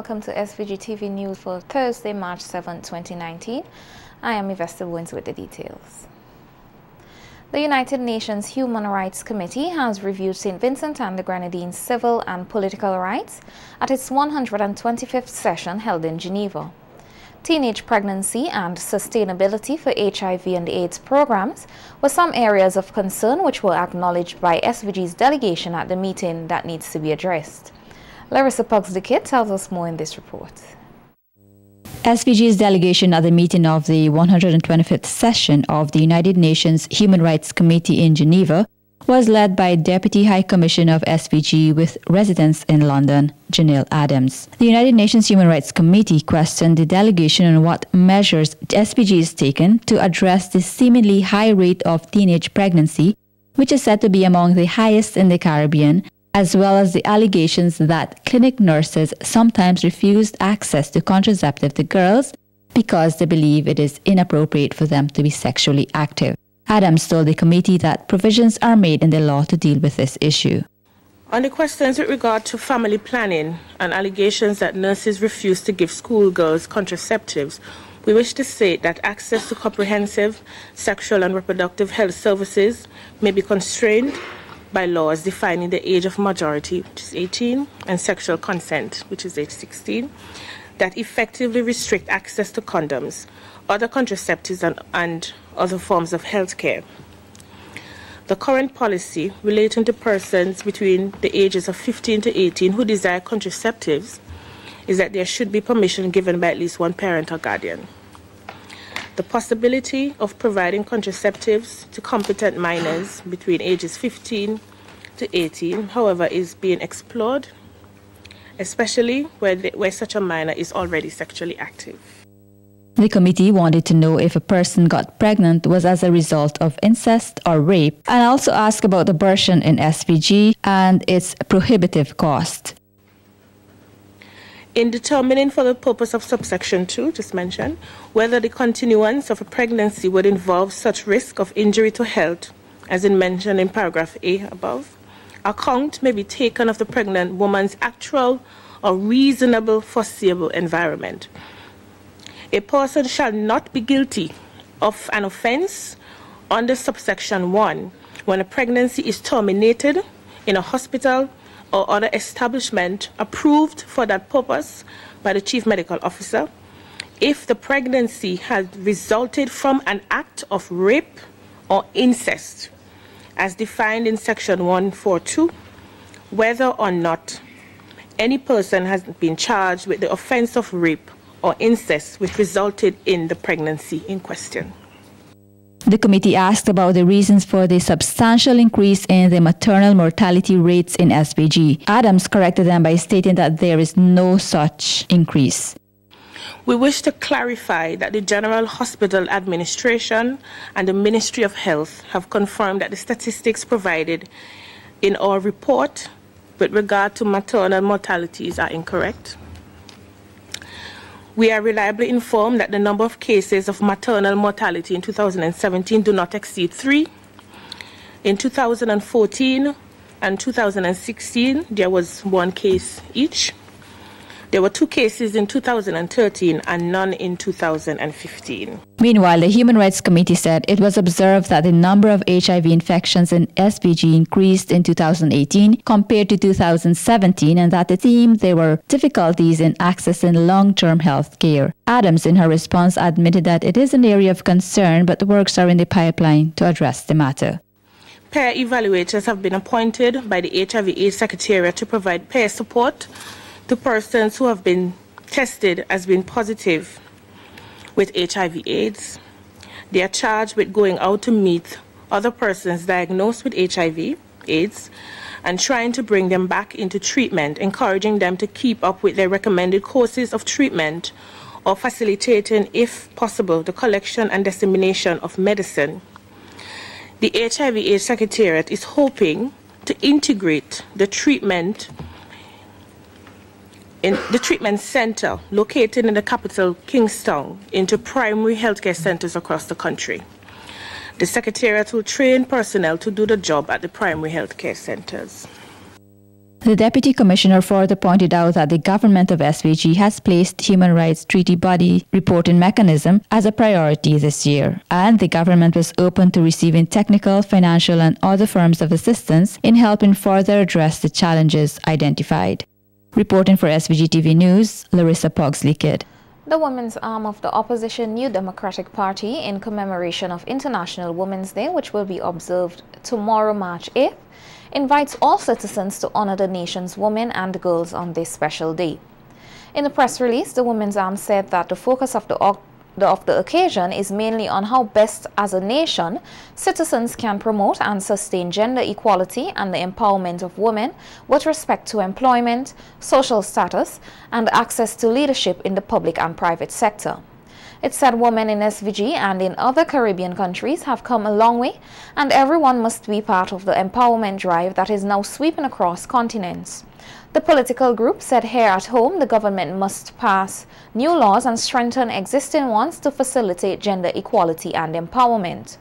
welcome to SVG-TV News for Thursday, March 7, 2019. I am Yvette Wins with the details. The United Nations Human Rights Committee has reviewed St. Vincent and the Grenadines' civil and political rights at its 125th session held in Geneva. Teenage pregnancy and sustainability for HIV and AIDS programs were some areas of concern which were acknowledged by SVG's delegation at the meeting that needs to be addressed. Larissa Pugs-Dikit tells us more in this report. SVG's delegation at the meeting of the 125th session of the United Nations Human Rights Committee in Geneva was led by Deputy High Commissioner of SVG with residence in London, Janelle Adams. The United Nations Human Rights Committee questioned the delegation on what measures SVG is taken to address the seemingly high rate of teenage pregnancy, which is said to be among the highest in the Caribbean, as well as the allegations that clinic nurses sometimes refused access to contraceptive to girls because they believe it is inappropriate for them to be sexually active. Adams told the committee that provisions are made in the law to deal with this issue. On the questions with regard to family planning and allegations that nurses refuse to give schoolgirls contraceptives, we wish to state that access to comprehensive sexual and reproductive health services may be constrained by laws defining the age of majority, which is 18, and sexual consent, which is age 16, that effectively restrict access to condoms, other contraceptives, and other forms of health care. The current policy relating to persons between the ages of 15 to 18 who desire contraceptives is that there should be permission given by at least one parent or guardian. The possibility of providing contraceptives to competent minors between ages 15 to 18, however, is being explored, especially where such a minor is already sexually active. The committee wanted to know if a person got pregnant was as a result of incest or rape, and also asked about abortion in SVG and its prohibitive cost. In determining for the purpose of subsection 2, just mentioned, whether the continuance of a pregnancy would involve such risk of injury to health, as mentioned in paragraph A above, account may be taken of the pregnant woman's actual or reasonable foreseeable environment. A person shall not be guilty of an offense under subsection 1 when a pregnancy is terminated in a hospital or other establishment approved for that purpose by the Chief Medical Officer, if the pregnancy has resulted from an act of rape or incest, as defined in section 142, whether or not any person has been charged with the offense of rape or incest which resulted in the pregnancy in question. The committee asked about the reasons for the substantial increase in the maternal mortality rates in SVG. Adams corrected them by stating that there is no such increase. We wish to clarify that the General Hospital Administration and the Ministry of Health have confirmed that the statistics provided in our report with regard to maternal mortalities are incorrect. We are reliably informed that the number of cases of maternal mortality in 2017 do not exceed 3. In 2014 and 2016, there was 1 case each. There were 2 cases in 2013 and none in 2015. Meanwhile, the Human Rights Committee said it was observed that the number of HIV infections in SVG increased in 2018 compared to 2017, and that it seemed there were difficulties in accessing long-term health care. Adams, in her response, admitted that it is an area of concern, but works are in the pipeline to address the matter. Peer evaluators have been appointed by the HIV/AIDS Secretariat to provide peer support to persons who have been tested as being positive with HIV/AIDS. They are charged with going out to meet other persons diagnosed with HIV/AIDS and trying to bring them back into treatment, encouraging them to keep up with their recommended courses of treatment or facilitating, if possible, the collection and dissemination of medicine. The HIV/AIDS Secretariat is hoping to integrate the treatment in the treatment center located in the capital, Kingstown, into primary healthcare centers across the country. The Secretariat will train personnel to do the job at the primary healthcare centers. The Deputy Commissioner further pointed out that the government of SVG has placed Human Rights Treaty Body reporting mechanism as a priority this year, and the government was open to receiving technical, financial and other forms of assistance in helping further address the challenges identified. Reporting for SVG-TV News, Larissa Pogsley-Kidd. The women's arm of the opposition New Democratic Party, in commemoration of International Women's Day, which will be observed tomorrow, March 8th, invites all citizens to honor the nation's women and girls on this special day. In a press release, the women's arm said that the focus of the occasion is mainly on how best as a nation citizens can promote and sustain gender equality and the empowerment of women with respect to employment, social status, and access to leadership in the public and private sector. It said women in SVG and in other Caribbean countries have come a long way, and everyone must be part of the empowerment drive that is now sweeping across continents. The political group said here at home the government must pass new laws and strengthen existing ones to facilitate gender equality and empowerment.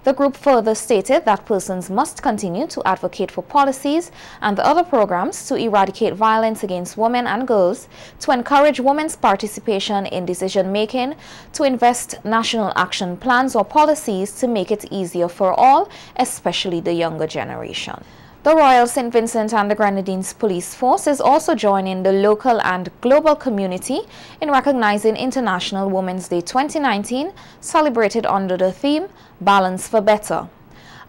The group further stated that persons must continue to advocate for policies and other programs to eradicate violence against women and girls, to encourage women's participation in decision-making, to invest national action plans or policies to make it easier for all, especially the younger generation. The Royal St. Vincent and the Grenadines Police Force is also joining the local and global community in recognizing International Women's Day 2019, celebrated under the theme, Balance for Better.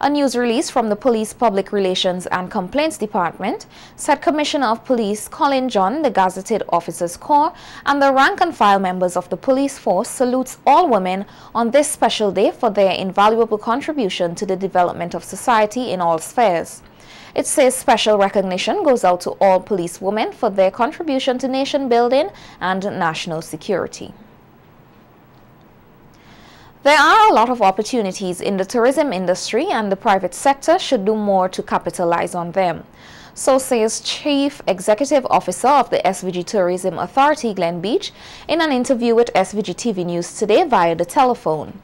A news release from the Police Public Relations and Complaints Department said Commissioner of Police Colin John, the Gazetted Officers Corps, and the rank-and-file members of the police force salutes all women on this special day for their invaluable contribution to the development of society in all spheres. It says special recognition goes out to all police women for their contribution to nation building and national security. There are a lot of opportunities in the tourism industry, and the private sector should do more to capitalize on them. So says Chief Executive Officer of the SVG Tourism Authority, Glen Beache, in an interview with SVG-TV News today via the telephone.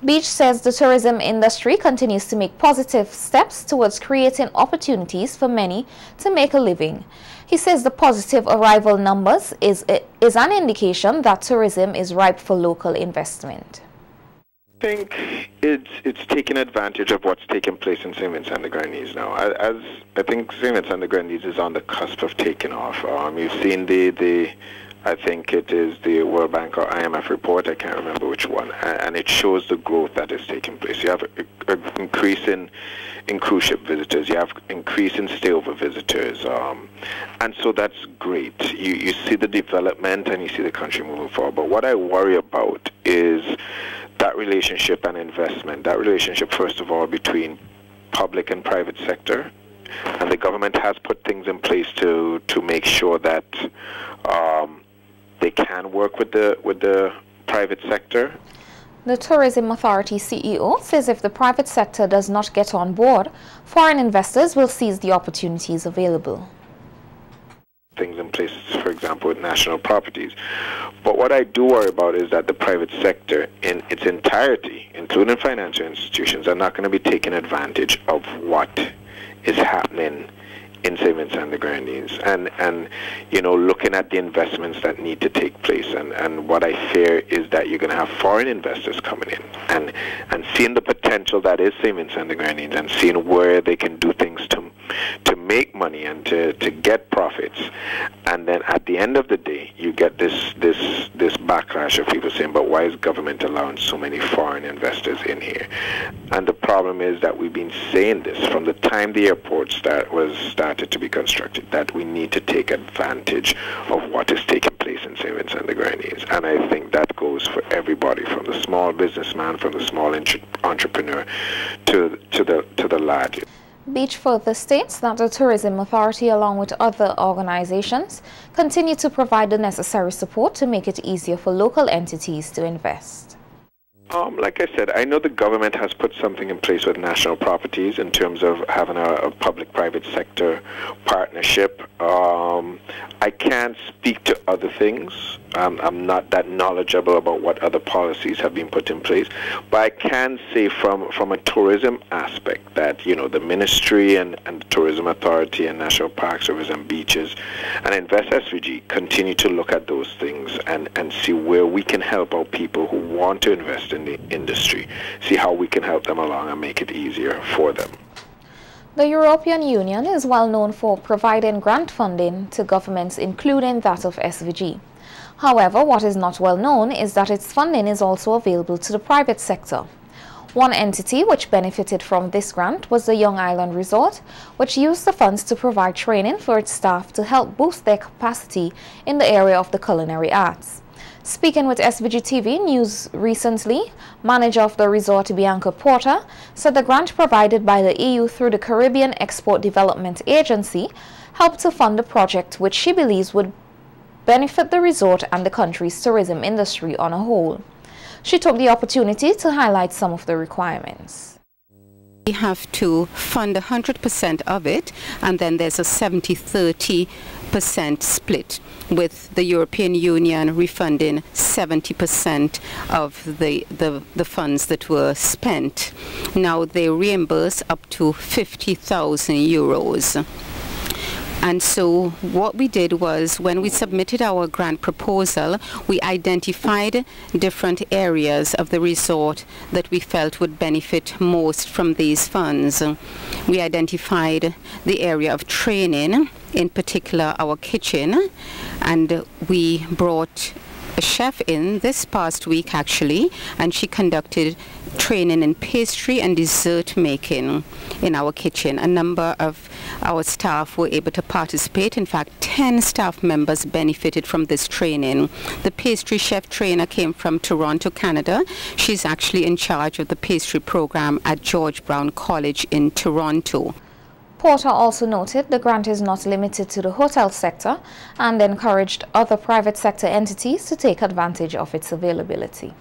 Beache says the tourism industry continues to make positive steps towards creating opportunities for many to make a living. He says the positive arrival numbers is an indication that tourism is ripe for local investment. I think it's taking advantage of what's taking place in St. Vincent and the Grenadines now. As I think St. Vincent and the Grenadines is on the cusp of taking off. You've seen I think it is the World Bank or IMF report, I can't remember which one, and it shows the growth that is taking place. You have an increase in cruise ship visitors, you have increase in stayover visitors, and so that's great. You see the development and you see the country moving forward. But what I worry about is that relationship and investment, that relationship first of all between public and private sector, and the government has put things in place to make sure that they can work with the private sector. The Tourism Authority CEO says if the private sector does not get on board, foreign investors will seize the opportunities available. Things in place, for example, with national properties. But what I do worry about is that the private sector in its entirety, including financial institutions, are not going to be taking advantage of what is happening in St. Vincent and the Grenadines, and looking at the investments that need to take place, and what I fear is that you're going to have foreign investors coming in and seeing the potential that is St. Vincent and the Grenadines, and seeing where they can do things to make money and to get profits, and then at the end of the day you get this backlash of people saying, but why is government allowing so many foreign investors in here? And the problem is that we've been saying this from the time the airport started to be constructed, that we need to take advantage of what is taking place in St. Vincent and the Grenadines. And I think that goes for everybody, from the small businessman, from the small entrepreneur to the large. Beache further states that the Tourism Authority, along with other organizations, continue to provide the necessary support to make it easier for local entities to invest. Like I said, I know the government has put something in place with national properties in terms of having a public-private sector partnership. I can't speak to other things. I'm not that knowledgeable about what other policies have been put in place, but I can say from a tourism aspect that, you know, the ministry and the Tourism Authority and National Park Service and Beaches and Invest SVG continue to look at those things and see where we can help our people who want to invest in the industry, see how we can help them along and make it easier for them. The European Union is well known for providing grant funding to governments, including that of SVG. However, what is not well known is that its funding is also available to the private sector. One entity which benefited from this grant was the Young Island Resort, which used the funds to provide training for its staff to help boost their capacity in the area of the culinary arts. Speaking with SVG-TV News recently, manager of the resort, Bianca Porter, said the grant provided by the EU through the Caribbean Export Development Agency helped to fund the project, which she believes would benefit the resort and the country's tourism industry on a whole. She took the opportunity to highlight some of the requirements. We have to fund 100% of it, and then there's a 70-30% split, with the European Union refunding 70% of the funds that were spent. Now they reimburse up to 50,000 euros. And so what we did was, when we submitted our grant proposal, we identified different areas of the resort that we felt would benefit most from these funds. We identified the area of training, in particular our kitchen, and we brought a chef in this past week actually, and she conducted training in pastry and dessert making in our kitchen. A number of our staff were able to participate. In fact, 10 staff members benefited from this training. The pastry chef trainer came from Toronto, Canada. She's actually in charge of the pastry program at George Brown College in Toronto. Porter also noted the grant is not limited to the hotel sector and encouraged other private sector entities to take advantage of its availability.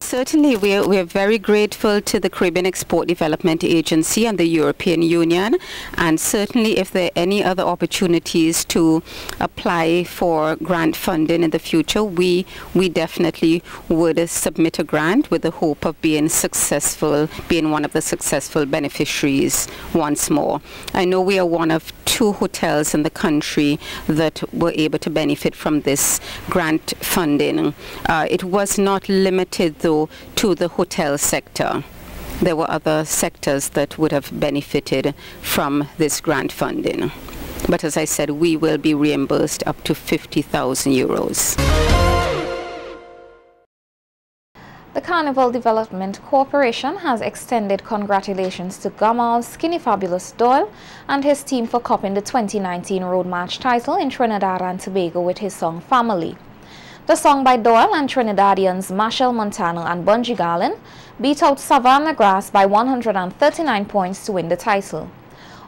Certainly, we are very grateful to the Caribbean Export Development Agency and the European Union, and certainly if there are any other opportunities to apply for grant funding in the future, we definitely would submit a grant with the hope of being successful, being one of the successful beneficiaries once more. I know we are one of 2 hotels in the country that were able to benefit from this grant funding. It was not limited though to the hotel sector. There were other sectors that would have benefited from this grant funding. But as I said, we will be reimbursed up to 50,000 euros. The Carnival Development Corporation has extended congratulations to Gamal Skinny Fabulous Doyle and his team for copping the 2019 Road March title in Trinidad and Tobago with his song Family. The song by Doyle and Trinidadians Machel Montano and Bungie Garlin beat out Savannah Grass by 139 points to win the title.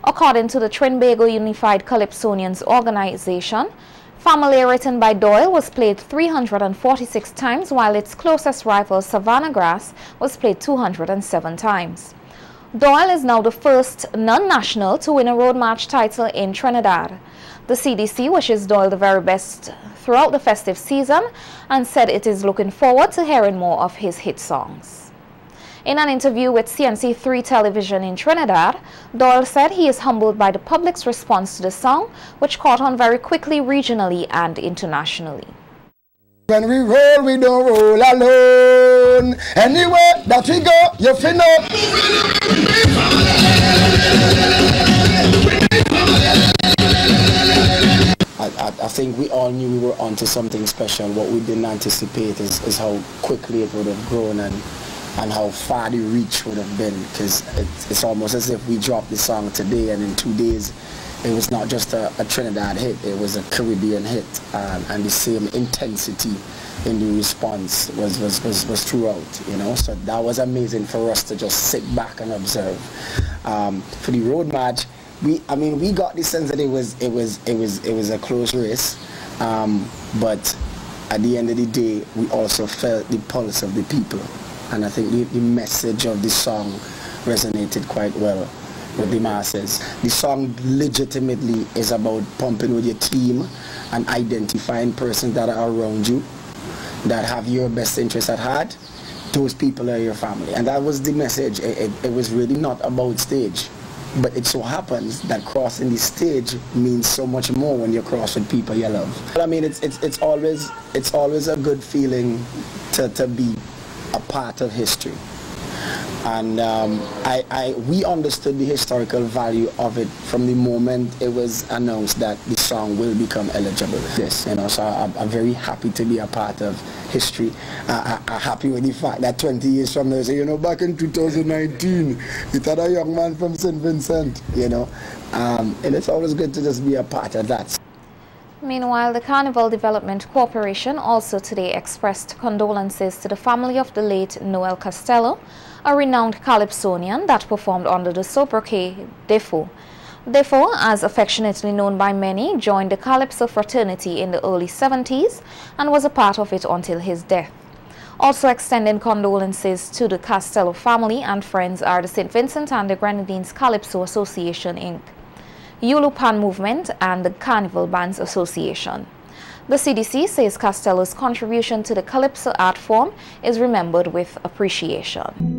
According to the Trinbago Unified Calypsonians organization, Family, written by Doyle, was played 346 times, while its closest rival Savannah Grass was played 207 times. Doyle is now the first non-national to win a Road March title in Trinidad. The CDC wishes Doyle the very best throughout the festive season and said it is looking forward to hearing more of his hit songs. In an interview with CNC3 television in Trinidad, Doyle said he is humbled by the public's response to the song, which caught on very quickly regionally and internationally. When we roll, we don't roll alone. Anywhere that we go, you feel no. I think we all knew we were onto something special. What we didn't anticipate is how quickly it would have grown and how far the reach would have been, because it's almost as if we dropped the song today and in 2 days it was not just a Trinidad hit, it was a Caribbean hit, and the same intensity in the response was throughout, you know. So that was amazing for us to just sit back and observe. For the Road March, we got the sense that it was a close race, but at the end of the day we also felt the pulse of the people. And I think the message of the song resonated quite well with the masses. The song legitimately is about pumping with your team and identifying persons that are around you that have your best interests at heart. Those people are your family. And that was the message. It was really not about stage. But it so happens that crossing the stage means so much more when you cross with people you love. But I mean, it's always a good feeling to be a part of history. And we understood the historical value of it from the moment it was announced that the song will become eligible. Yes, you know, so I'm very happy to be a part of history. I'm happy with the fact that 20 years from now, so, you know, back in 2019, it had a young man from St. Vincent, you know, and it's always good to just be a part of that. Meanwhile, the Carnival Development Corporation also today expressed condolences to the family of the late Noel Costello, a renowned calypsonian that performed under the sobriquet Defo. Defo, as affectionately known by many, joined the Calypso fraternity in the early 70s and was a part of it until his death. Also extending condolences to the Costello family and friends are the St. Vincent and the Grenadines Calypso Association, Inc., Yulu Pan Movement, and the Carnival Bands Association. The CDC says Costello's contribution to the Calypso art form is remembered with appreciation.